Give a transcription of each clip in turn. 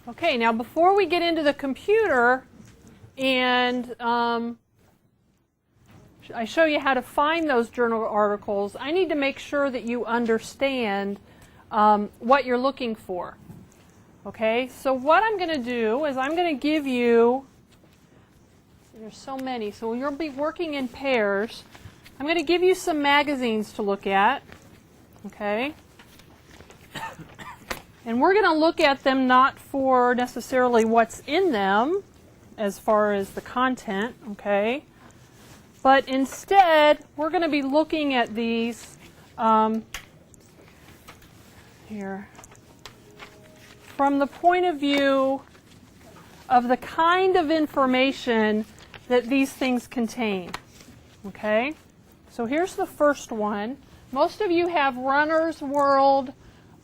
Okay, now before we get into the computer and I show you how to find those journal articles, I need to make sure that you understand what you're looking for. Okay, so what I'm going to do is I'm going to give you, there's so many, so you'll be working in pairs. I'm going to give you some magazines to look at. Okay. And we're going to look at them not for necessarily what's in them as far as the content, okay? But instead, we're going to be looking at these here from the point of view of the kind of information that these things contain, okay? So here's the first one. Most of you have Runner's World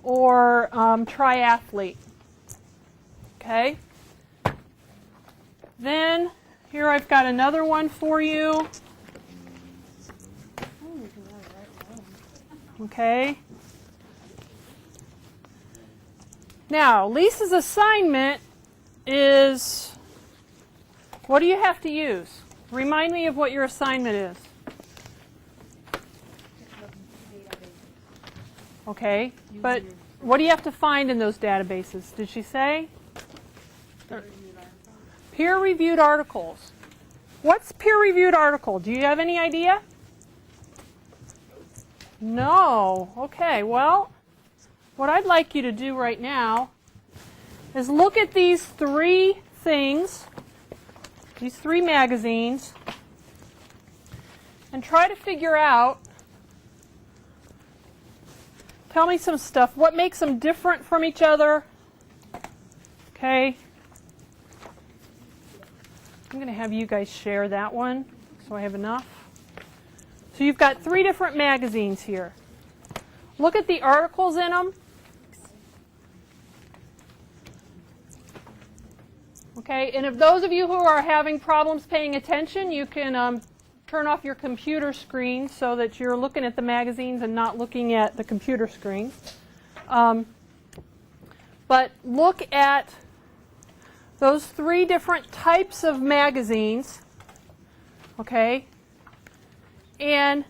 or Triathlete, okay? Then here I've got another one for you. Okay. Now, Lisa's assignment is, what do you have to use? Remind me of what your assignment is. Okay, but what do you have to find in those databases? Did she say? Peer-reviewed articles. What's peer-reviewed article? Do you have any idea? No. Okay, well, what I'd like you to do right now is look at these three things, these three magazines, and try to figure out, tell me some stuff, what makes them different from each other. Okay. I'm going to have you guys share that one so I have enough. So you've got three different magazines here. Look at the articles in them. Okay, and if those of you who are having problems paying attention, you can turn off your computer screen so that you're looking at the magazines and not looking at the computer screen. But look at those three different types of magazines, okay, and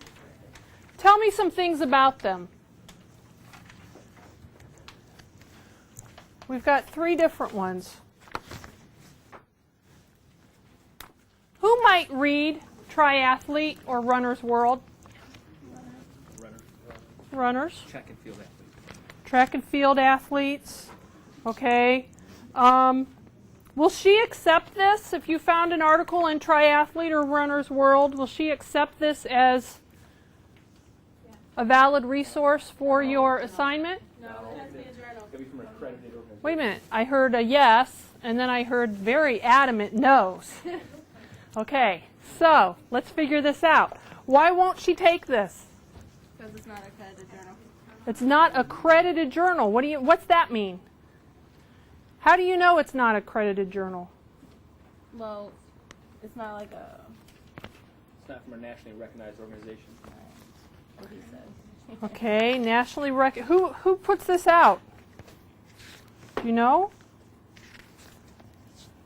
tell me some things about them. We've got three different ones. Who might read Triathlete or Runner's World? Runners. Track and field athletes. Track and field athletes. Okay. Will she accept this? If you found an article in Triathlete or Runner's World, will she accept this as a valid resource for your assignment? No, it has to be a journal. Could be from an accredited organization. Wait a minute. I heard a yes, and then I heard very adamant no's. Okay, so let's figure this out. Why won't she take this? Because it's not an accredited journal. It's not a accredited journal. What's that mean? How do you know it's not a accredited journal? Well, it's not like a... It's not from a nationally recognized organization. What he said. Okay, nationally who puts this out? Do you know?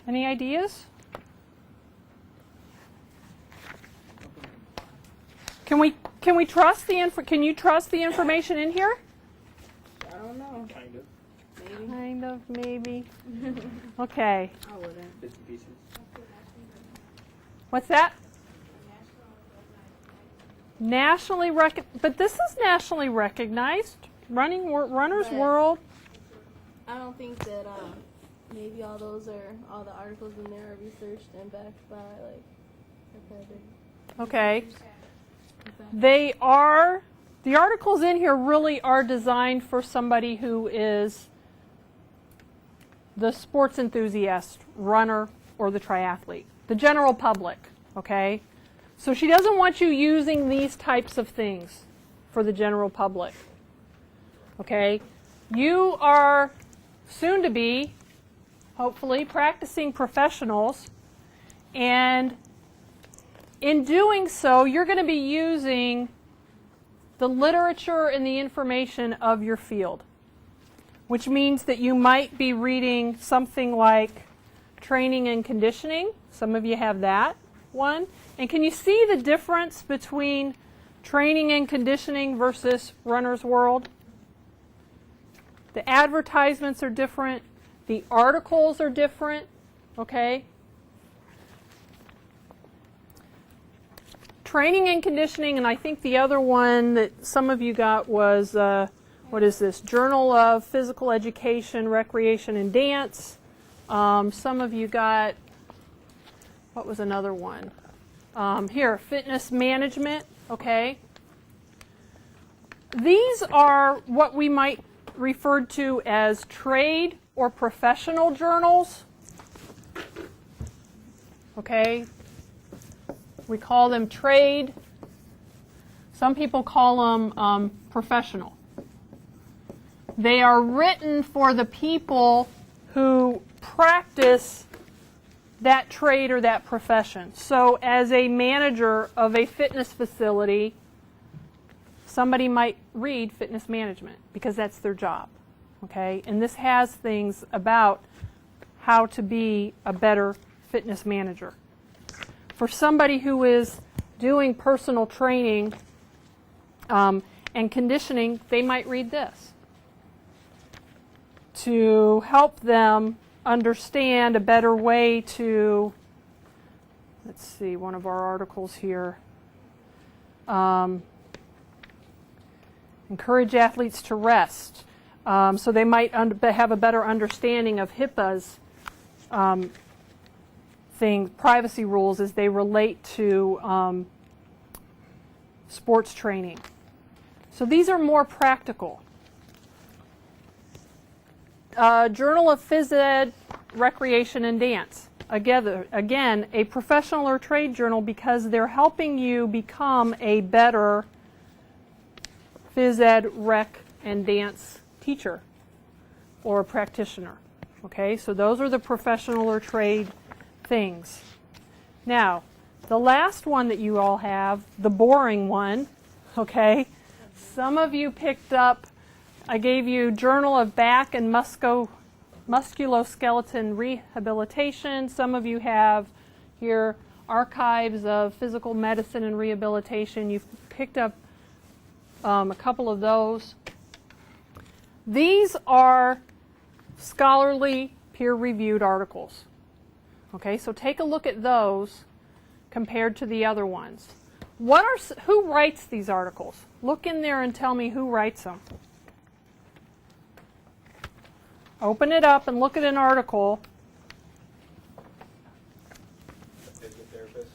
Any ideas? Can we trust the can you trust the information in here? I don't know. Kind of. Maybe. Kind of, maybe. Okay. I wouldn't. Bits and pieces. What's that? Nationally recognized, but this is nationally recognized. Runner's But World. I don't think that maybe all the articles in there are researched and backed by like accredited. Okay. They are, the articles in here really are designed for somebody who is the sports enthusiast, runner, or the triathlete, the general public, okay? So she doesn't want you using these types of things for the general public, okay? You are soon to be, hopefully, practicing professionals, and in doing so, you're going to be using the literature and the information of your field. which means that you might be reading something like training and conditioning. Some of you have that one. And can you see the difference between training and conditioning versus Runner's World? The advertisements are different. The articles are different. Okay? Training and conditioning, and I think the other one that some of you got was, what is this? Journal of Physical Education, Recreation, and Dance. Some of you got, what was another one? Here, Fitness Management. Okay. These are what we might refer to as trade or professional journals. Okay. We call them trade. Some people call them professional. They are written for the people who practice that trade or that profession. So as a manager of a fitness facility, somebody might read fitness management because that's their job. Okay? And this has things about how to be a better fitness manager. For somebody who is doing personal training and conditioning, they might read this to help them understand a better way to, let's see, one of our articles here, encourage athletes to rest. So they might have a better understanding of HIPAA's privacy rules as they relate to sports training. So these are more practical. Journal of Phys Ed, Recreation, and Dance. Again, a professional or trade journal because they're helping you become a better phys ed, rec, and dance teacher or practitioner. Okay, so those are the professional or trade things. Now, the last one that you all have, the boring one, okay, some of you picked up, I gave you Journal of Back and Musculoskeleton Rehabilitation. Some of you have here Archives of Physical Medicine and Rehabilitation. You've picked up a couple of those. These are scholarly peer-reviewed articles. Okay, so take a look at those compared to the other ones. Who writes these articles? Look in there and tell me who writes them. Open it up and look at an article. A physical therapist.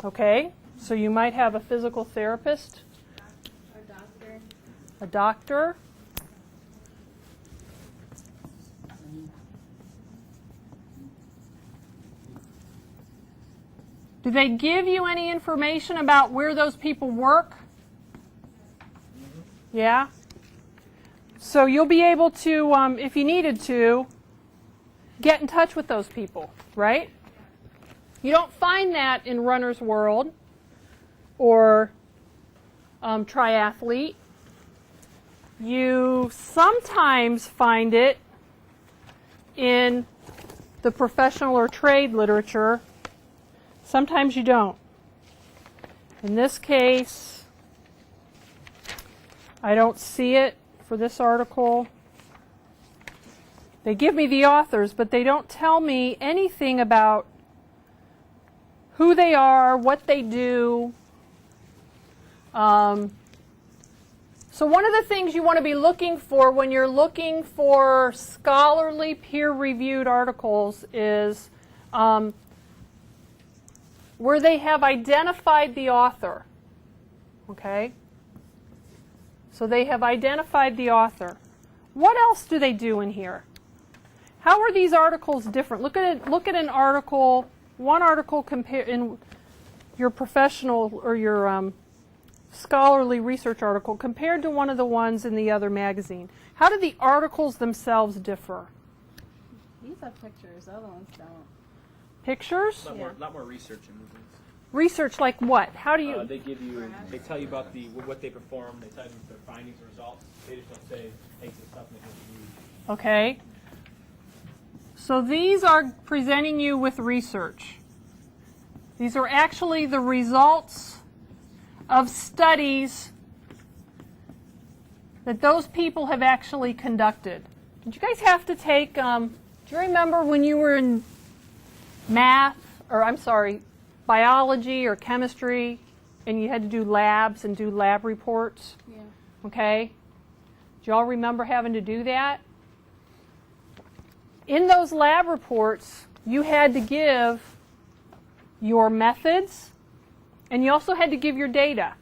Okay, so you might have a physical therapist, a doctor. Do they give you any information about where those people work? Yeah? So you'll be able to, if you needed to, get in touch with those people, right? You don't find that in Runner's World or Triathlete. You sometimes find it in the professional or trade literature. Sometimes you don't. In this case, I don't see it for this article. They give me the authors, but they don't tell me anything about who they are, what they do. So one of the things you want to be looking for when you're looking for scholarly peer-reviewed articles is where they have identified the author. Okay? So they have identified the author. What else do they do in here? How are these articles different? Look at an article, one article in your professional or your scholarly research article compared to one of the ones in the other magazine. How do the articles themselves differ? These have pictures, the other ones don't. Pictures? A lot more research in these. Research like what? How do you? They tell you about what they perform. They tell you their findings and results. They just don't say, hey, it's a supplement that you use. Okay? So these are presenting you with research. These are actually the results of studies that those people have actually conducted. Did you guys have to take, do you remember when you were in math, or I'm sorry, biology or chemistry, and you had to do labs and do lab reports? Yeah. Okay? Do y'all remember having to do that? In those lab reports, you had to give your methods, and you also had to give your data.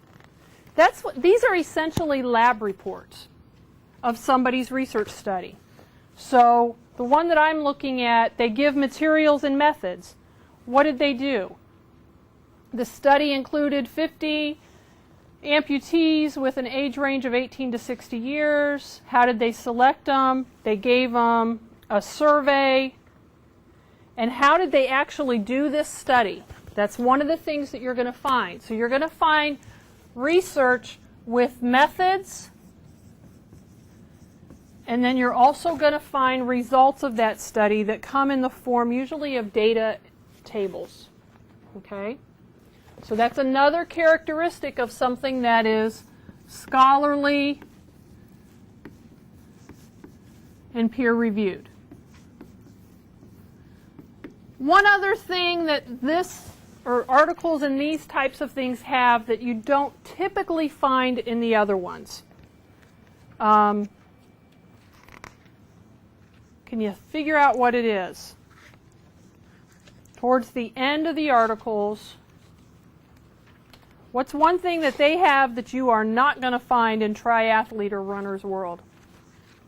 That's what, these are essentially lab reports of somebody's research study. So the one that I'm looking at, they give materials and methods. What did they do? The study included 50 amputees with an age range of 18 to 60 years. How did they select them? They gave them a survey. And how did they actually do this study? That's one of the things that you're going to find. So you're going to find research with methods, and then you're also going to find results of that study that come in the form usually of data tables. Okay? So that's another characteristic of something that is scholarly and peer-reviewed. One other thing that this, or articles and these types of things have that you don't typically find in the other ones. Can you figure out what it is? Towards the end of the articles, what's one thing that they have that you are not going to find in triathlete or runner's world?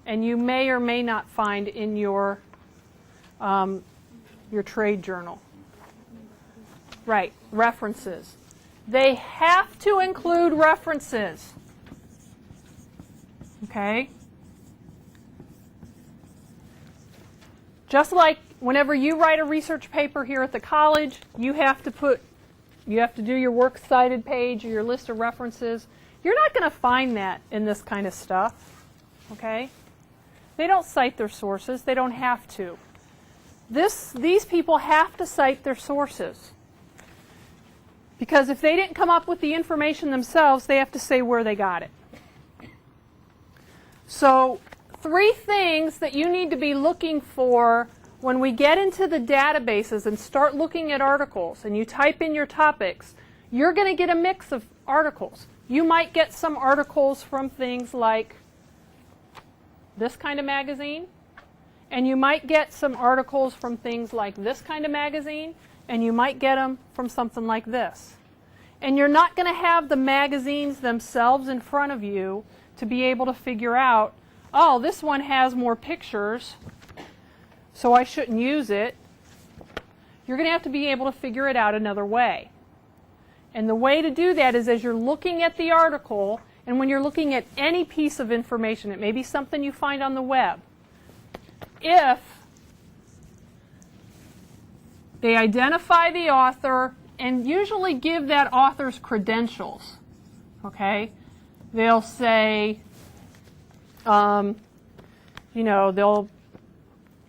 And you may or may not find in your trade journal. Right, references. They have to include references. Okay? Just like whenever you write a research paper here at the college, you have to do your works cited page or your list of references. You're not going to find that in this kind of stuff. Okay? They don't cite their sources. They don't have to. These people have to cite their sources. Because if they didn't come up with the information themselves, they have to say where they got it. So, 3 things that you need to be looking for when we get into the databases and start looking at articles and you type in your topics, you're going to get a mix of articles. You might get some articles from things like this kind of magazine, and you might get some articles from things like this kind of magazine, and you might get them from something like this. And you're not going to have the magazines themselves in front of you to be able to figure out, oh, this one has more pictures, so I shouldn't use it. You're going to have to be able to figure it out another way. And the way to do that is as you're looking at the article, and when you're looking at any piece of information, it may be something you find on the web, if they identify the author and usually give that author's credentials, okay? They'll say, you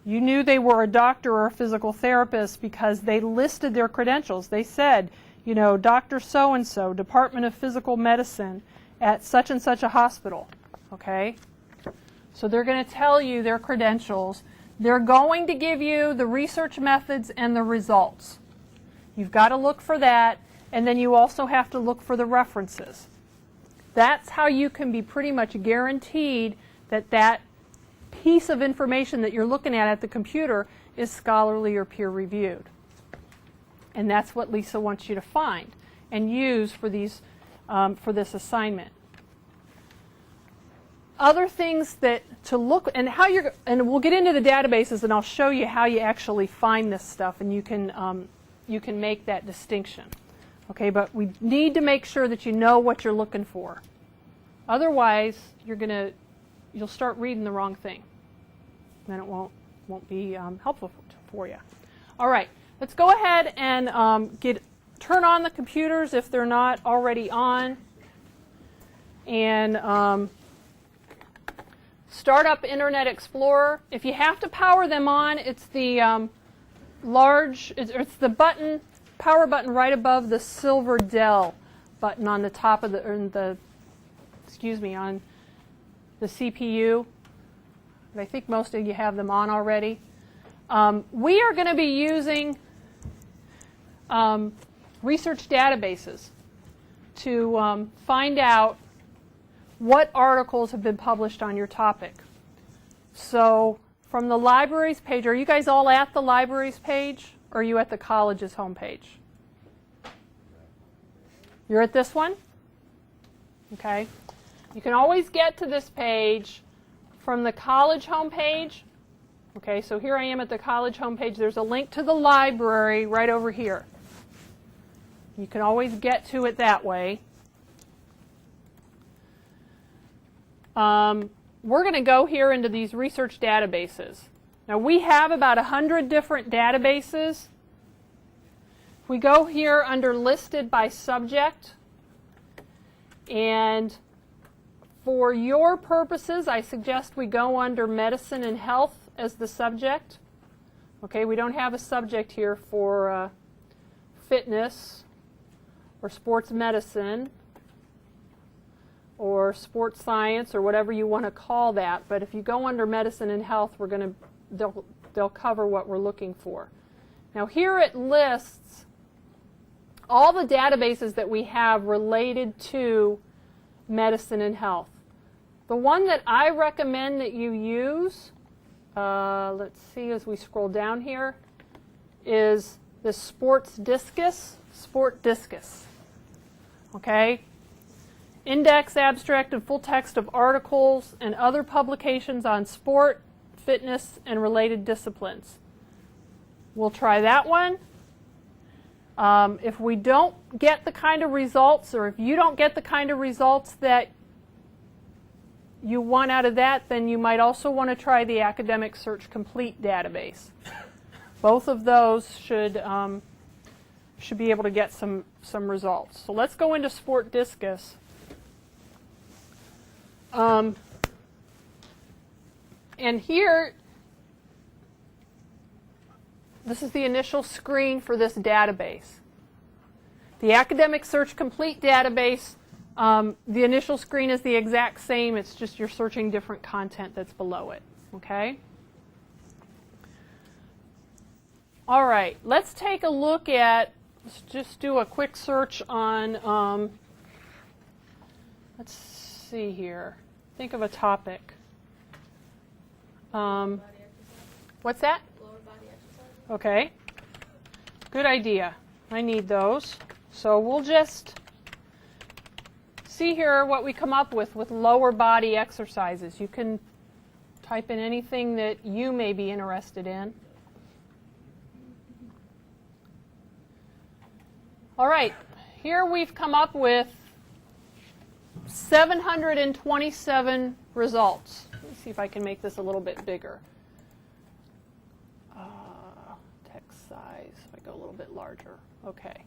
knew they were a doctor or a physical therapist because they listed their credentials. They said, Dr. So-and-so, Department of Physical Medicine at such and such a hospital, okay? So they're going to tell you their credentials. They're going to give you the research methods and the results. You've got to look for that, and then you also have to look for the references. That's how you can be pretty much guaranteed that that piece of information that you're looking at the computer is scholarly or peer-reviewed. And that's what Lisa wants you to find and use for these for this assignment. Other things that to look and how you're and we'll get into the databases and I'll show you how you actually find this stuff and you can make that distinction. Okay, but we need to make sure that you know what you're looking for. Otherwise, you'll start reading the wrong thing. Then it won't be helpful for you. All right, let's go ahead and turn on the computers if they're not already on, and start up Internet Explorer. If you have to power them on, it's the it's the button, power button right above the silver Dell button on the top of on the CPU. But I think most of you have them on already. We are going to be using research databases to find out what articles have been published on your topic. So from the libraries page, are you guys all at the libraries page, or are you at the college's homepage? You're at this one? Okay. You can always get to this page from the college homepage. Okay, so here I am at the college homepage. There's a link to the library right over here. You can always get to it that way. We're going to go here into these research databases. Now we have about 100 different databases. We go here under listed by subject, and for your purposes I suggest we go under medicine and health as the subject. Okay, we don't have a subject here for fitness or sports medicine or sports science or whatever you want to call that. But if you go under medicine and health, they'll cover what we're looking for. Now here it lists all the databases that we have related to medicine and health. The one that I recommend that you use, let's see as we scroll down here, is the Sport Discus. Okay? Index, abstract, and full text of articles and other publications on sport, fitness, and related disciplines. We'll try that one. If we don't get the kind of results, or if you don't get the kind of results that you want out of that, then you might also want to try the Academic Search Complete database. Both of those should be able to get some results. So let's go into Sport Discus. And here, this is the initial screen for this database. The Academic Search Complete database, the initial screen is the exact same. It's just you're searching different content that's below it. Okay? All right, let's take a look at, let's just do a quick search on, let's see here. Think of a topic. What's that? Lower body exercise. Okay. Good idea. I need those. So we'll just see here what we come up with lower body exercises. You can type in anything that you may be interested in. All right. Here we've come up with 727 results. Let me see if I can make this a little bit bigger. Text size, if I go a little bit larger. Okay.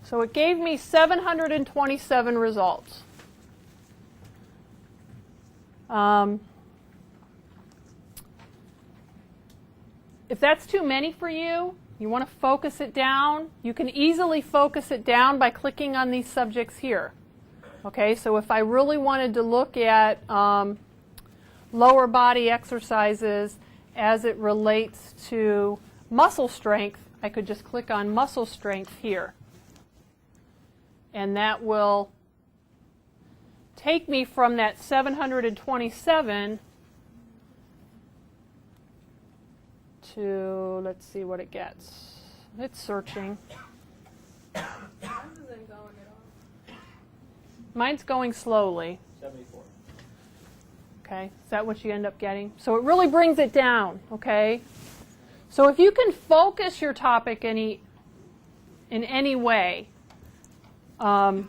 So it gave me 727 results. If that's too many for you, you want to focus it down, you can easily focus it down by clicking on these subjects here. Okay, so if I really wanted to look at lower body exercises as it relates to muscle strength, I could just click on muscle strength here. And that will take me from that 727 to, let's see what it gets. It's searching. Mine isn't going at all. Mine's going slowly. 74. Okay, is that what you end up getting? So it really brings it down, okay? So if you can focus your topic in any way, by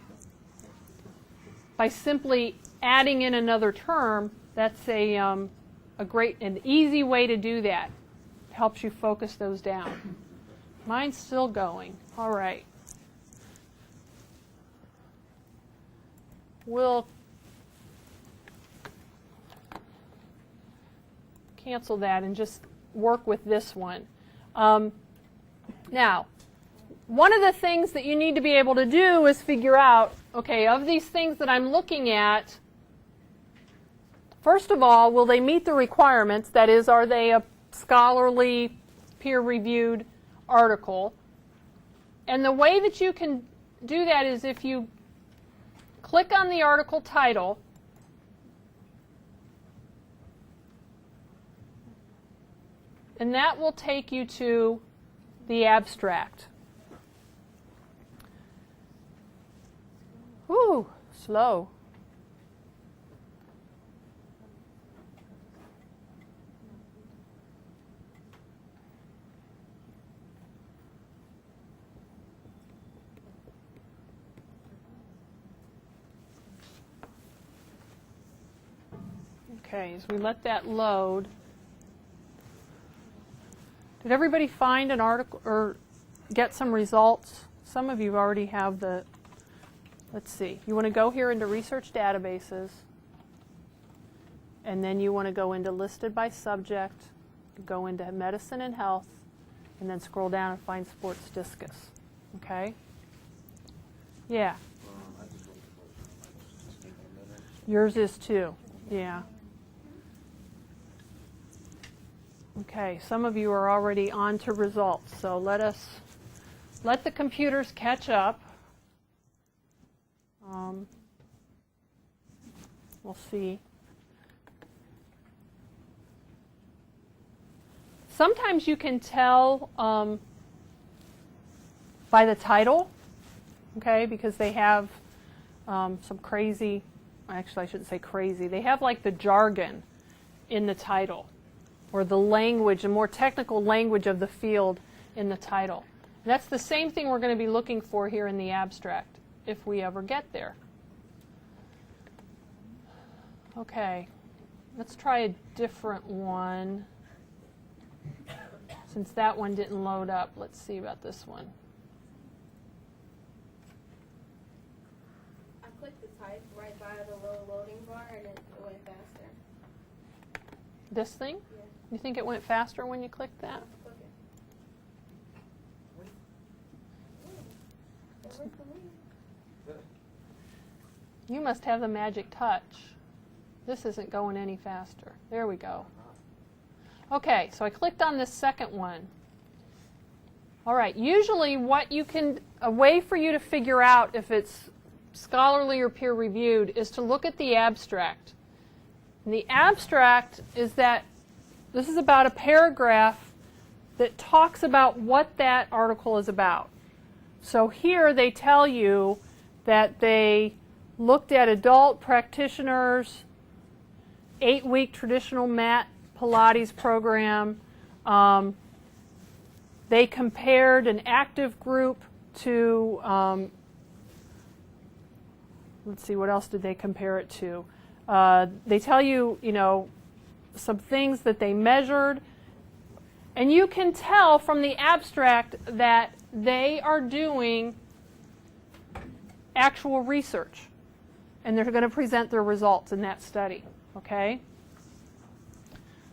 simply adding in another term, that's an easy way to do that. It helps you focus those down. Mine's still going. All right. cancel that and just work with this one. Now, one of the things that you need to be able to do is figure out, okay, of these things that I'm looking at, first of all, will they meet the requirements? That is, are they a scholarly, peer-reviewed article? And the way that you can do that is if you click on the article title, and that will take you to the abstract. Whew, slow. Okay, as we let that load, did everybody find an article or get some results? Some of you already have the, let's see, you want to go here into research databases, and then you want to go into listed by subject, go into medicine and health, and then scroll down and find sports discus. Okay? Yeah. Yours is too. Yeah. Okay, some of you are already on to results, so let the computers catch up. We'll see. Sometimes you can tell by the title, okay, because they have some crazy, actually I shouldn't say crazy, they have like the jargon in the title, or the language, the more technical language of the field in the title. And that's the same thing we're going to be looking for here in the abstract, if we ever get there. Okay, let's try a different one. Since that one didn't load up, let's see about this one. I clicked the type right by the little loading bar and it went faster. This thing? Yeah. You think it went faster when you clicked that? Click it. That worked for me. You must have the magic touch. This isn't going any faster. There we go. Okay, so I clicked on this second one. All right, usually a way for you to figure out if it's scholarly or peer-reviewed is to look at the abstract. And the abstract is that this is about a paragraph that talks about what that article is about. So here they tell you that they looked at adult practitioners, 8-week traditional mat Pilates program. They compared an active group to, let's see, what else did they compare it to? They tell you, some things that they measured. And you can tell from the abstract that they are doing actual research. And they're going to present their results in that study. Okay?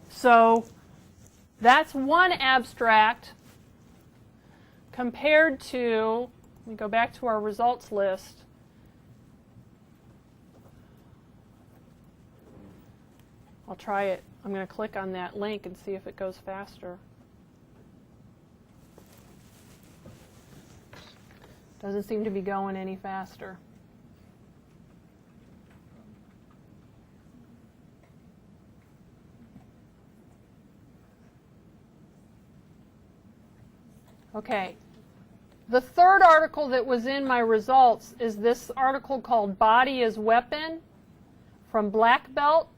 So that's one abstract compared to, let me go back to our results list. I'll try it. I'm going to click on that link and see if it goes faster. Doesn't seem to be going any faster. Okay. The third article that was in my results is this article called Body as Weapon from Black Belt.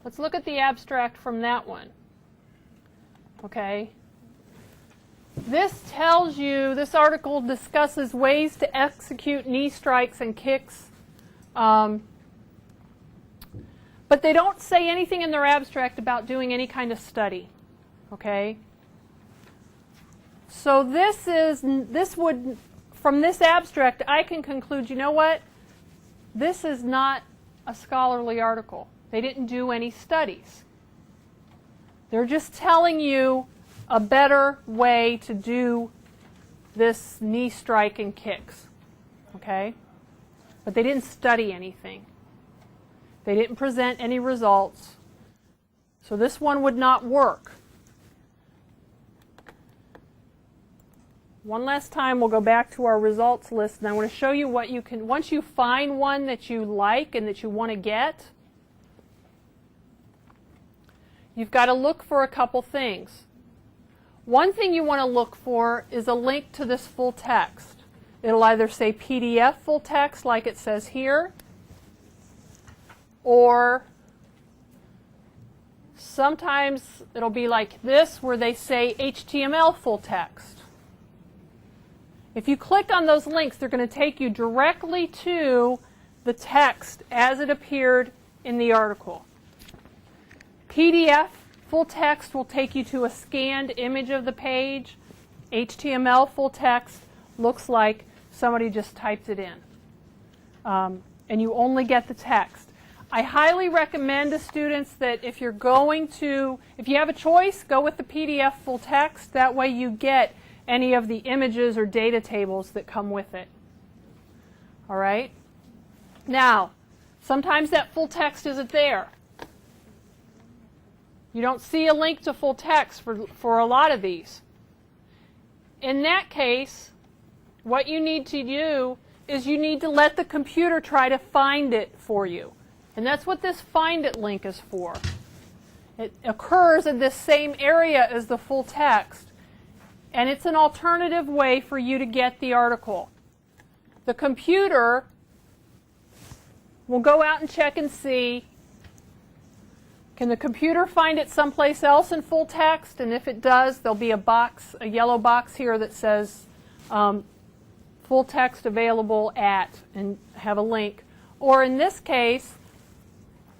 Let's look at the abstract from that one. Okay. This tells you, this article discusses ways to execute knee strikes and kicks. But they don't say anything in their abstract about doing any kind of study. Okay. So from this abstract, I can conclude, you know what? This is not a scholarly article. They didn't do any studies. They're just telling you a better way to do this knee strike and kicks. Okay? But they didn't study anything. They didn't present any results. So this one would not work. One last time, we'll go back to our results list, and I want to show you what you can, once you find one that you like and that you want to get, you've got to look for a couple things. One thing you want to look for is a link to this full text. It'll either say PDF full text like it says here, or sometimes it'll be like this where they say HTML full text. If you click on those links, they're going to take you directly to the text as it appeared in the article. PDF full text will take you to a scanned image of the page. HTML full text looks like somebody just typed it in. And you only get the text. I highly recommend to students that if you have a choice, go with the PDF full text. That way you get any of the images or data tables that come with it. All right? Now, sometimes that full text isn't there. You don't see a link to full text for a lot of these. In that case, what you need to do is you need to let the computer try to find it for you. And that's what this Find It link is for. It occurs in this same area as the full text. And it's an alternative way for you to get the article. The computer will go out and check and see, can the computer find it someplace else in full text? And if it does, there'll be a yellow box here that says full text available at, and have a link. Or in this case,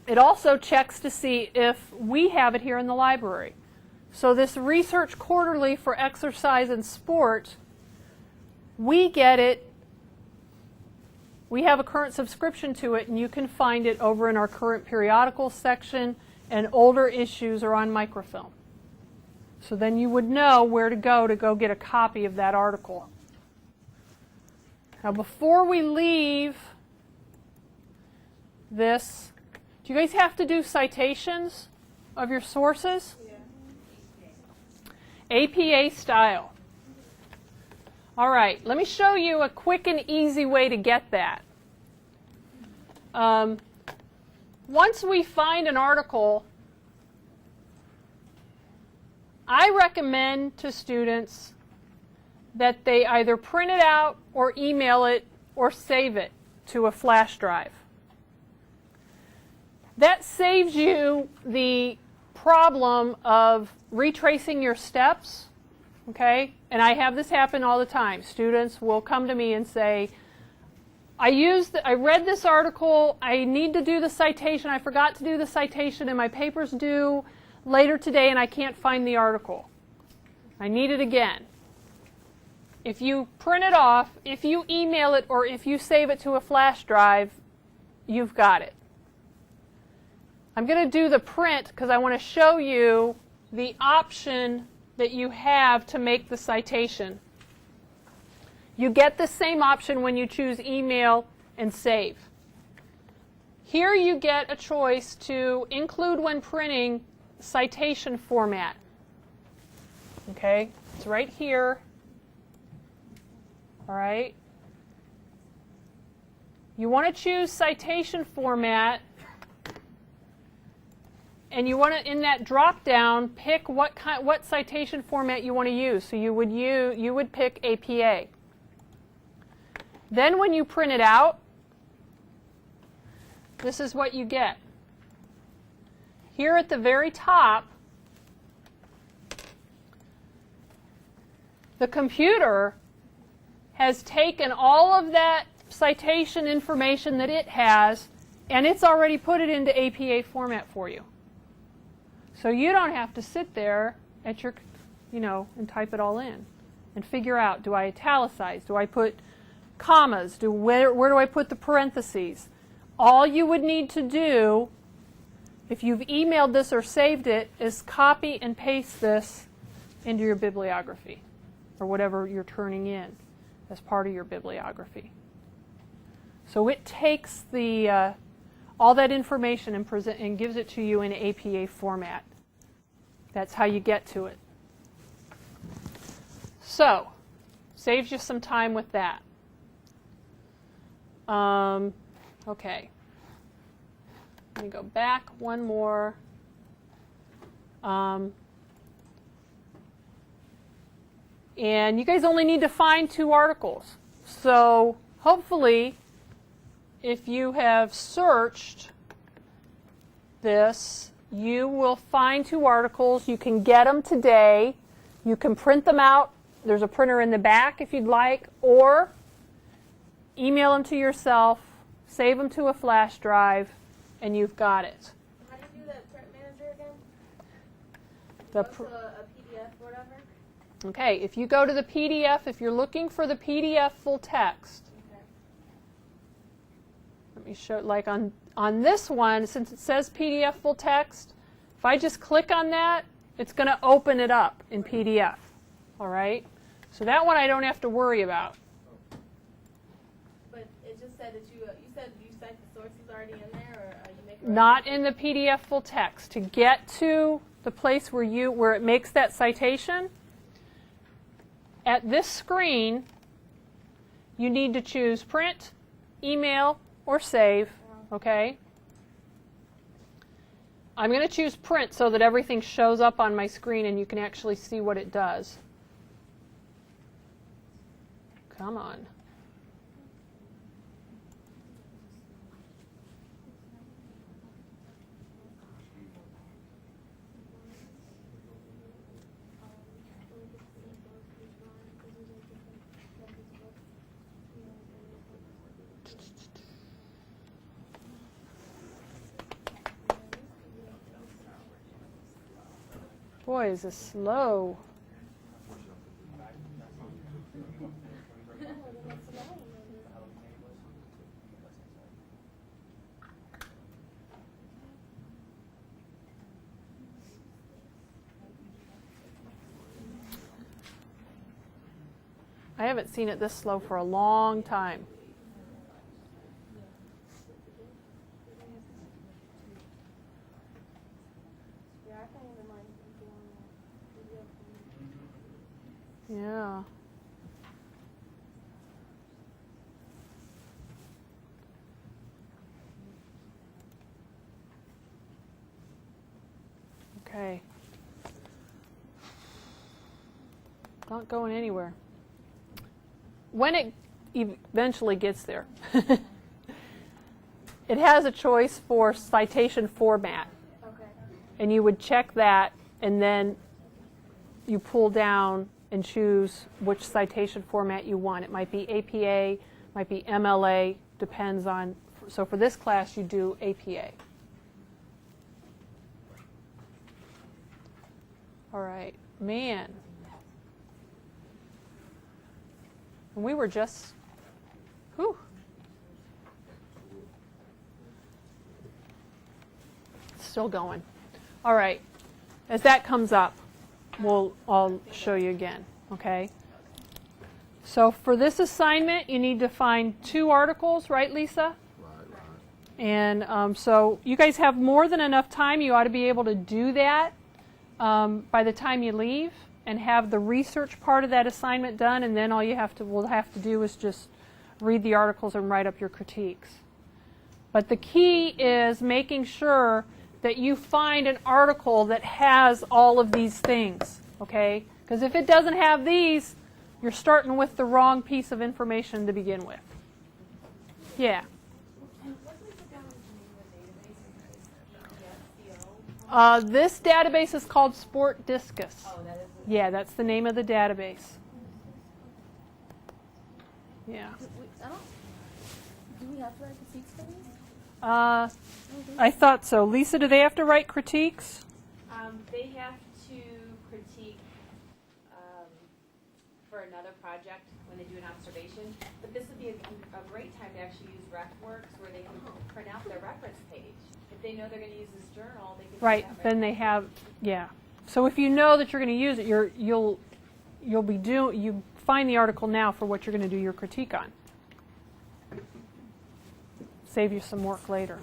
it also checks to see if we have it here in the library. So this Research Quarterly for Exercise and Sport, we get it. We have a current subscription to it, and you can find it over in our current periodicals section, and older issues are on microfilm. So then you would know where to go get a copy of that article. Now before we leave this, do you guys have to do citations of your sources? APA style. All right, let me show you a quick and easy way to get that. Once we find an article, I recommend to students that they either print it out or email it or save it to a flash drive. That saves you the problem of retracing your steps, okay? And I have this happen all the time. Students will come to me and say, I read this article, I need to do the citation, I forgot to do the citation, and my paper's due later today and I can't find the article. I need it again. If you print it off, if you email it, or if you save it to a flash drive, you've got it. I'm going to do the print because I want to show you the option that you have to make the citation. You get the same option when you choose email and save. Here you get a choice to include when printing citation format. Okay, it's right here. All right. You want to choose citation format. And you want to, in that drop-down, pick what citation format you want to use. So you would pick APA. Then when you print it out, this is what you get. Here at the very top, the computer has taken all of that citation information that it has, and it's already put it into APA format for you. So you don't have to sit there at your, and type it all in and figure out, do I italicize? Do I put commas? Where do I put the parentheses? All you would need to do if you've emailed this or saved it, is copy and paste this into your bibliography or whatever you're turning in as part of your bibliography. So it takes the all that information and gives it to you in APA format. That's how you get to it. So, saves you some time with that. Okay. Let me go back one more. And you guys only need to find 2 articles. So hopefully, if you have searched this, you will find 2 articles. You can get them today. You can print them out. There's a printer in the back if you'd like, or email them to yourself, save them to a flash drive, and you've got it. How do you do the print manager again? The Go to a PDF or whatever? Okay, if you go to the PDF, if you're looking for the PDF full text, Okay. let me show, like on this one, since it says PDF full text, if I just click on that, it's going to open it up in PDF. All right? So that one I don't have to worry about. But it just said that you said you cite the sources already in there, or you make Not in the PDF full text. To get to the place where it makes that citation, at this screen, you need to choose print, email, or save. Okay? I'm going to choose print so that everything shows up on my screen and you can actually see what it does. Come on. Boy, is this slow. I haven't seen it this slow for a long time. Yeah. Okay. Not going anywhere. When it eventually gets there, it has a choice for citation format. Okay. And you would check that, and then you pull down and choose which citation format you want. It might be APA, might be MLA, depends on. So for this class, you do APA. All right, man. And we were just, whew. Still going. All right, as that comes up, I'll show you again, okay? So for this assignment, you need to find 2 articles, right, Lisa? Right. And so you guys have more than enough time. You ought to be able to do that by the time you leave and have the research part of that assignment done, and then all you will have to do is just read the articles and write up your critiques. But the key is making sure that you find an article that has all of these things, okay? Because if it doesn't have these, you're starting with the wrong piece of information to begin with. Yeah. This database is called Sport Discus. Oh, that is it. Yeah, that's the name of the database. Yeah. Do we have to write critiques for these? I thought so. Lisa, do they have to write critiques? They have to critique for another project when they do an observation, but this would be a great time to actually use RecWorks where they can print out their reference page. If they know they're going to use this journal, they can Right, do that then they have, yeah. So if you know that you're going to use it, you'll be doing, you find the article now for what you're going to do your critique on. Save you some work later.